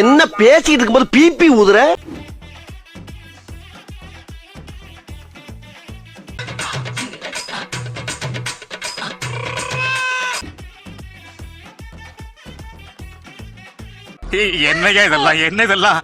என்ன பேசிட்டு இருக்கும்போது பிபி ஊதுற? என்னையா இதெல்லாம், என்ன இதெல்லாம்?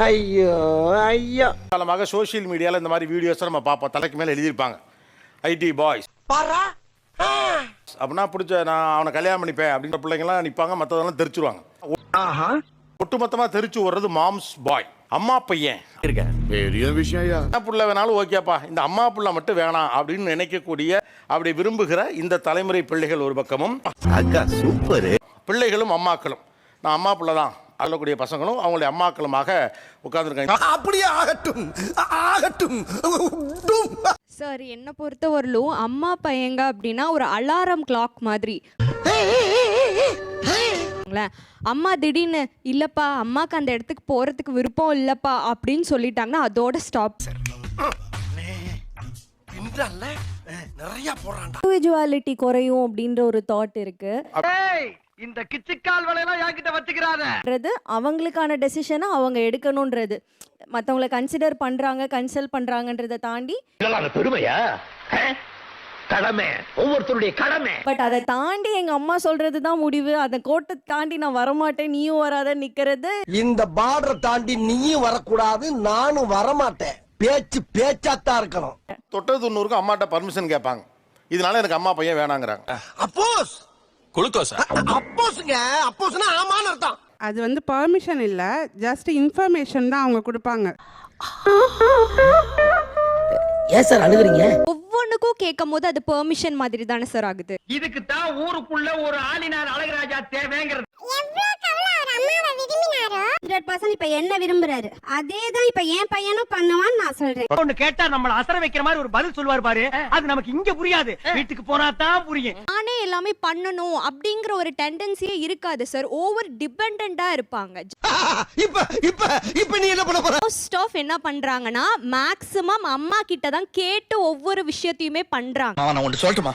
ஐயோ ஐயோ. காலமாக சோசியல் மீடியால இந்த மாதிரி வீடியோஸ் நம்ம பார்ப்போம். தலைக்கு மேல எழுதியிருப்பாங்க ஐடி பாய்ஸ் அப்படின்னா பிடிச்ச நான் அவனை கல்யாணம் பண்ணிப்பேன் அப்படின்ற பிள்ளைங்கலாம் நிற்பாங்க, மற்றதெல்லாம் தெரிச்சுருவாங்க. ஒட்டுமொத்தமா தெரிச்சு வர்றது மாம்ஸ் பாய், அம்மா பையன். பெரிய விஷயம். என்ன புள்ள வேணாலும் ஓகேப்பா, இந்த அம்மா புள்ள மட்டும் வேணாம் அப்படின்னு நினைக்கக்கூடிய, அப்படி விரும்புகிற இந்த தலைமுறை பிள்ளைகள் ஒரு பக்கமும், சூப்பர் பிள்ளைகளும் அம்மாக்களும் நான் அம்மா புள்ள தான் சொல்லக்கூடிய பசங்களும் அவங்களுடைய அம்மாக்களுமாக உட்கார்ந்துருக்காங்க. அப்படியே ஆகட்டும் ஆகட்டும். சார் என்னை பொறுத்தவரையிலும் அம்மா பையங்க அப்படின்னா ஒரு அலாரம் கிளாக் மாதிரி. அம்மா திடீர்னு இல்லப்பா அம்மாக்கு அந்த இடத்துக்கு போறதுக்கு விருப்பம் இல்லப்பா அப்படின்னு சொல்லிட்டாங்கன்னா அதோட ஸ்டாப். இண்டிவிஜுவாலிட்டி குறையும் அப்படின்ற ஒரு தாட் இருக்கு. இந்த கிச்சிக்கால் வலையெல்லாம் என்கிட்ட வச்சுக்கிறாத. அவங்களுக்கான டெசிஷனை அவங்க எடுக்கணும்ன்றது, மற்றவங்களை கன்சிடர் பண்றாங்க கன்சல்ட் பண்றாங்கன்றதை தாண்டி பெருமையா கடமை, ஒவ்வொருத்தருடைய கடமை. பட் அதை தாண்டி எங்க அம்மா சொல்றது தான் முடிவு, அந்த கோட்டை தாண்டி நான் வரமாட்டேன் நீயும் வராத நிக்கிறது. இந்த பார்டரை தாண்டி நீயும் வரக்கூடாது, நானும் வரமாட்டேன். பேச்சு பேச்சாத்தான் இருக்கணும். தொட்டது 90க்கு அம்மாட்ட பர்மிஷன் கேட்பாங்க. இதனால எனக்கு அம்மா பையன் வேணாங்கிறாங்க. அப்போஸ் குளுக்கோஸ். அப்போஸ்ங்க, அப்போஸ்னா ஆமான்னு அர்த்தம். அது வந்து பெர்மிஷன் இல்ல, ஜஸ்ட் இன்ஃபர்மேஷன் தான் அவங்க கொடுப்பாங்க. ஏன் சார் அழுகுறீங்க? ஒவ்வொன்றுக்கும் கேட்கும் போது அது பெர்மிஷன் மாதிரி தானே சார் ஆகுது. இதுக்கு தான் ஊருக்குள்ள ஒரு ஆளினார் அழகராஜா தேவைங்கிறது. 100% இப்ப என்ன விரும்புறாரு அதேதான் இப்ப என் பையனும் பண்ணுவான்னு நான் சொல்றேன். ஒண்ணு கேட்டா நம்மள அசர வைக்கிற மாதிரி ஒரு பதில் சொல்வார் பாரு, அது நமக்கு இங்க புரியாது, வீட்டுக்கு போனா தான் புரியும். நானே எல்லாமே பண்ணணும் அப்படிங்கிற ஒரு டெண்டன்சியே இருக்காது சார். ஓவர் டிபெண்டண்டா இருப்பாங்க. இப்ப இப்ப இப்ப நீ என்ன பண்ண போற? மோஸ்ட் ஆஃப் என்ன பண்றாங்கன்னா மேக்ஸிமம் அம்மா கிட்ட தான் கேட்டு ஒவ்வொரு விஷயத்தையுமே பண்றாங்க. நான் ஒன்று சொல்லட்டுமா?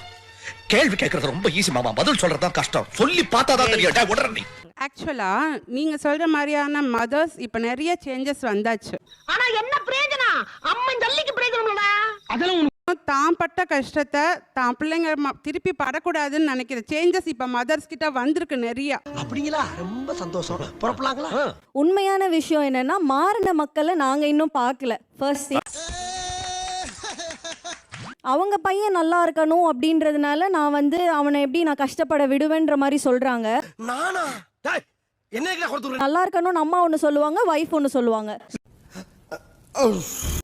கேள்வி கேட்கறது ரொம்ப ஈஸி மாமா, பதில் சொல்றதுதான் கஷ்டம். சொல்லி பார்த்தாதான் தெரியும். உடனே ஆக்சுவலா நீங்க சொல்ற மாதிரியான மதர்ஸ் இப்ப நிறைய சேஞ்சஸ் வந்தாச்சு. ஆனா என்ன பிரயோஜனம்? அம்மா ஜல்லிக்கு பிரயோஜனம் இல்லடா. அதெல்லாம் தான் பட்ட கஷ்டத்தை தான் பிள்ளைங்க திருப்பி படக்கூடாதுன்னு நினைக்கிற சேஞ்சஸ் இப்ப மதர்ஸ் கிட்ட வந்திருக்கு நிறைய. அப்படிங்களா? ரொம்ப சந்தோஷம். புறப்படலாங்களா? உண்மையான விஷயம் என்னன்னா மாறின மக்களை நாங்க இன்னும் பார்க்கல. ஃபர்ஸ்ட் அவங்க பையன் நல்லா இருக்கணும் அப்படின்றதுனால நான் வந்து அவனை எப்படி நான் கஷ்டப்பட விடுவேன்ற மாதிரி சொல்றாங்க. நானா? என்ன கொடுத்து நல்லா இருக்கணும்னு அம்மா ஒன்று சொல்லுவாங்க, வைஃப் ஒன்று சொல்லுவாங்க.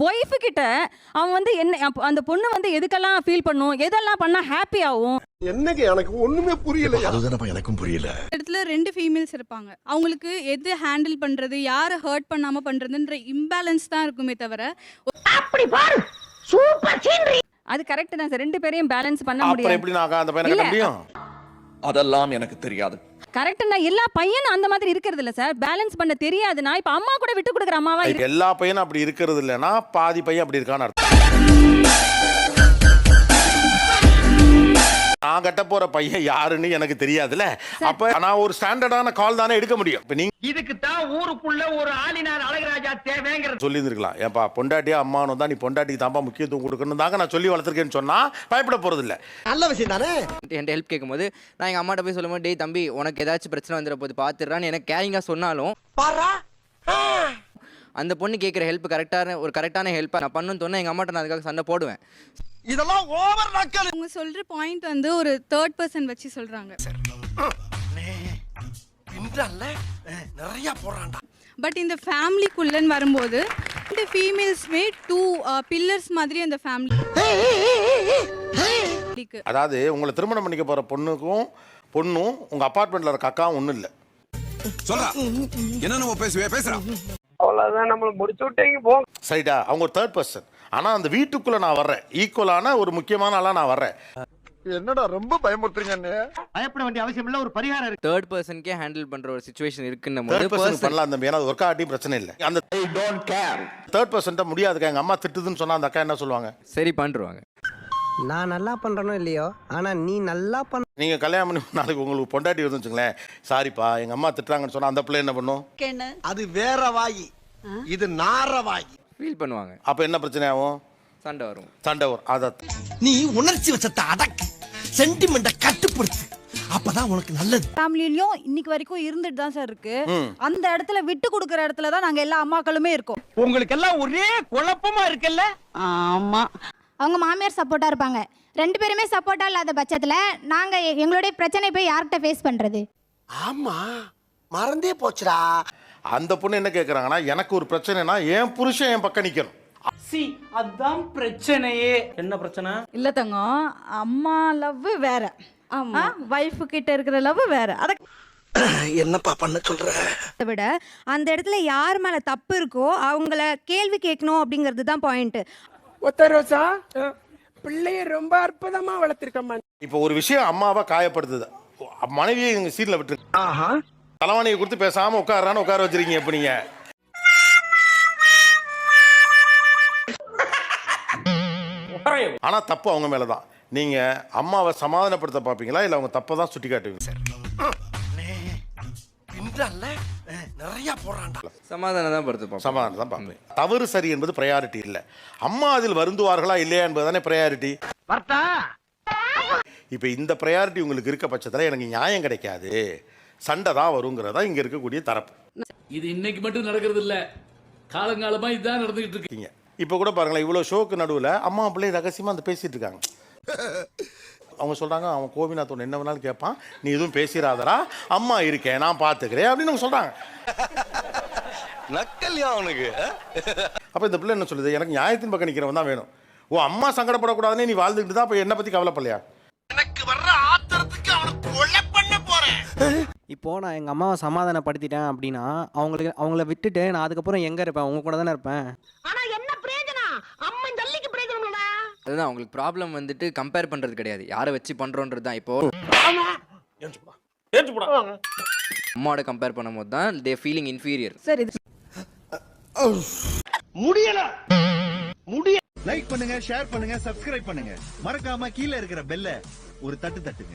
ஒய்ஃபு கிட்ட அவன் வந்து என்ன அந்த பொண்ணு வந்து எதுக்கெல்லாம் ஃபீல் பண்ணும், எதெல்லாம் பண்ணா ஹாப்பி ஆகும். என்னங்க எனக்கு ஒண்ணுமே புரியல. அதுதானப்பா எனக்கும் புரியல. இடத்துல 2 ஃபீமேல்ஸ் இருப்பாங்க. அவங்களுக்கு எது ஹேண்டில் பண்றது, யாரை ஹர்ட் பண்ணாம பண்றதுன்ற இம்பேலன்ஸ் தான் இருக்குமே தவிர. அப்படி பாரு சூப்பர் சீனரி. அது கரெக்ட் தான் சார், 2 பேரையும் பேலன்ஸ் பண்ண அப்புறம் முடியாது. எப்படி நான் அந்த பையனை கட்ட முடியும்? அதெல்லாம் எனக்கு தெரியாது. கரெக்ட்னா எல்லா பையனும் அந்த மாதிரி இருக்கிறது இல்ல சார், பேலன்ஸ் பண்ண தெரியாதுன்னா இப்ப அம்மா கூட விட்டு கொடுக்குற அம்மாவா இருக்கு. எல்லா பையனும் அப்படி இருக்கிறது இல்லைன்னா பாதி பையன் அப்படி இருக்கான்னு அர்த்தம். நான் கட்ட போற பையன் யாருன்னு எனக்கு தெரியாதுல்ல. அப்ப நான் ஒரு ஸ்டாண்டர்டான கால் தானே எடுக்க முடியும். இப்ப நீங்க இதுக்கு தான் ஊருக்குள்ள ஒரு ஆளினார் அழகராஜா தேவைங்கிறது சொல்லி இருந்திருக்கலாம். ஏன்பா பொண்டாட்டியா அம்மானோ தான், நீ பொண்டாட்டிக்கு தான்ப்பா முக்கியத்துவம் கொடுக்கணும் தாங்க நான் சொல்லி வளர்த்துருக்கேன்னு சொன்னா பயப்பட போறது இல்ல. நல்ல விஷயம் தானே. என்கிட்ட ஹெல்ப் கேட்கும்போது நான் எங்கள் அம்மாட்ட போய் சொல்லும்போது, டேய் தம்பி உனக்கு ஏதாச்சும் பிரச்சனை வந்துட போது பார்த்துடுறான்னு எனக்கு கேரிங்காக சொன்னாலும் அந்த பொண்ணு கேட்குற ஹெல்ப் கரெக்டான ஹெல்ப்பாக நான் பண்ணுன்னு சொன்னால் எங்கள் அம்மாட்ட நான் அதுக்காக சண்டை போடுவேன். இதெல்லாம் ஓவர் நக்கல். அவங்க சொல்ற பாயிண்ட் வந்து ஒரு தேர்ட் பர்சன் வச்சு சொல்றாங்க. நிறைய போறான்டா. பட் இந்த ஃபேமிலிக்குள்ளன்னு வரும்போது இந்த ஃபீமேல்ஸ்மே 2 பில்லர்ஸ் மாதிரி அந்த ஃபேமிலி. அதாவது உங்களை திருமணம் பண்ணிக்க போற பொண்ணும் உங்க அபார்ட்மெண்ட்ல இருக்க அக்காவும் ஒண்ணும் இல்ல. சொல்றா என்ன நம்ம பேசுறா அவ்வளவுதான், நம்மள முடிச்சு விட்டீங்க போ. சரிடா, அவங்க ஒரு தேர்ட் பர்சன். ஆனா அந்த வீட்டுக்குள்ள நான் வர்றேன், ஈக்குவலான ஒரு முக்கியமான ஆளா நான் வர்றேன். என்னடா ரொம்ப பயமுறுத்துறீங்க அண்ணே. பயப்பட வேண்டிய அவசியம் இல்ல, ஒரு பரிகாரம் இருக்கு. தேர்ட் பர்சனுக்கே ஹேண்டில் பண்ற ஒரு சுச்சுவேஷன் இருக்குன்னும் தேர்ட் போது பர்சன் பண்ணலாம் அந்த ஏன்னா ஒர்க் ஆட்டி பிரச்சனை இல்லை. அந்த தேர்ட் பர்சன்ட்ட முடியாதுக்கா, எங்க அம்மா திட்டுதுன்னு சொன்னா அந்த அக்கா என்ன சொல்லுவாங்க? சரி பண்ணுவாங்க. நான் நல்லா பண்றனோ இல்லையோ, ஆனா நீ நல்லா பண்ண. நீங்க கல்யாணம் பண்ணி நாளைக்கு உங்களுக்கு பொண்டாட்டி வந்து வச்சுங்களேன், சாரிப்பா எங்க அம்மா திட்டுறாங்கன்னு சொன்னா அந்த பிள்ளை என்ன பண்ணும்? அது வேற வாயி, இது நார வாயி. ஃபீல் பண்ணுவாங்க. அப்ப என்ன பிரச்சனை ஆகும்? சண்டை வரும். சண்டை வரும். அத நீ உணர்ச்சி வச்சத்தை அடக்கு, சென்டிமெண்ட கட்டுப்படுத்து, அப்பதான் உனக்கு நல்லது. ஃபேமிலிலயும் இன்னைக்கு வரைக்கும் இருந்துட்டு தான் சார் இருக்கு. அந்த இடத்துல விட்டு கொடுக்குற இடத்துல தான் நாங்க எல்லா அம்மாக்களுமே இருக்கோம். உங்களுக்கு எல்லாம் ஒரே குழப்பமா இருக்குல்ல? ஆமா. அவங்க மாமியார் சப்போர்ட்டா இருப்பாங்க, 2 பேருமே சப்போர்ட்டா இல்லாத பட்சத்துல நாங்க எங்களுடைய பிரச்சனை போய் யார்கிட்ட ஃபேஸ் பண்றது? ஆமா, மறந்தே போச்சுடா. அந்த பொண்ணு என்ன கேக்குறாங்கன்னா, எனக்கு ஒரு பிரச்சனைனா என் புருஷன் என் பக்கம் நிக்கணும். அதான் பிரச்சனையே. என்ன பிரச்சனை? இல்ல தங்கம், அம்மா லவ் வேற, வைஃப் கிட்ட இருக்கிற லவ் வேற. அத என்னப்பா பண்ண சொல்ற? விட அந்த இடத்துல யார் மேல தப்பு இருக்கோ அவங்கள கேள்வி கேட்கணும் அப்படிங்கிறது தான் பாயிண்ட். ஒத்தரோசா பிள்ளைய ரொம்ப அற்புதமா வளர்த்திருக்கம்மா. இப்போ ஒரு விஷயம் அம்மாவை காயப்படுத்துது, மனைவியை எங்க சீட்ல விட்டு தலைவாணியை கொடுத்து பேசாம உட்காரான்னு உட்கார வச்சிருக்கீங்க. எப்ப நீங்க ஆனா தப்பு அவங்க மேலதான். நீங்க அம்மாவை சமாதானப்படுத்த பாப்பீங்களா இல்ல அவங்க தப்பை தான் சுட்டி காட்டுவீங்க? சார் நிறைய போறான்டா. சமாதானம் தான் படுத்துப்போம். சமாதானம் தான் பார்ப்பேன். தவறு சரி என்பது ப்ரையாரிட்டி இல்ல, அம்மா அதில் வருந்துவார்களா இல்லையா என்பதுதானே ப்ரையாரிட்டி. இப்ப இந்த ப்ரையாரிட்டி உங்களுக்கு இருக்க பட்சத்துல எனக்கு நியாயம் கிடைக்காது, சண்டை தான் வருங்கிறதா இங்க இருக்கக்கூடிய தரப்பு. இது இன்னைக்கு மட்டும் நடக்கிறது இல்ல, காலங்காலமா இதுதான் நடந்துகிட்டு இருக்கு. இப்ப கூட பாருங்களேன், இவ்வளவு ஷோக்கு நடுவுல அம்மா பிள்ளை ரகசியமா அந்த பேசிட்டு இருக்காங்க. அவங்க சொல்றாங்க, அவன் கோபிநாத் ஒன்று என்ன வேணாலும் கேட்பான், நீ எதுவும் பேசிடாதரா, அம்மா இருக்கேன் நான் பாத்துக்கிறேன் அப்படின்னு அவங்க சொல்றாங்க. நக்கல்யா அவனுக்கு. அப்ப இந்த பிள்ளை என்ன சொல்லுது, எனக்கு நியாயத்தின் பக்கம் நிக்கிறவன் தான் வேணும். ஓ அம்மா சங்கடப்படக்கூடாதுன்னு நீ வாழ்ந்துட்டு தான், அப்ப என்ன பத்தி கவலைப்படலையா? எனக்கு வர்ற ஆத்திரத்துக்கு அவனை கொலை பண்ண போறேன். இப்போ நான் எங்கள் அம்மாவை சமாதானப்படுத்திட்டேன் அப்படின்னா அவங்கள விட்டுட்டு நான் அதுக்கப்புறம் எங்கே இருப்பேன்? உங்க கூட தானே இருப்பேன். அதுதான் அவங்களுக்கு ப்ராப்ளம் வந்துட்டு கம்பேர் பண்றது கிடையாது, யாரை வச்சு பண்றோன்றது தான். இப்போ அம்மாவோட கம்பேர் பண்ணும்போது தான் தே ஃபீலிங் இன்ஃபீரியர். சரி, முடியல. லைக் பண்ணுங்க, ஷேர் பண்ணுங்க, சப்ஸ்கிரைப் பண்ணுங்க. மறக்காம கீழே இருக்கிற பெல்ல ஒரு தட்டு தட்டுங்க.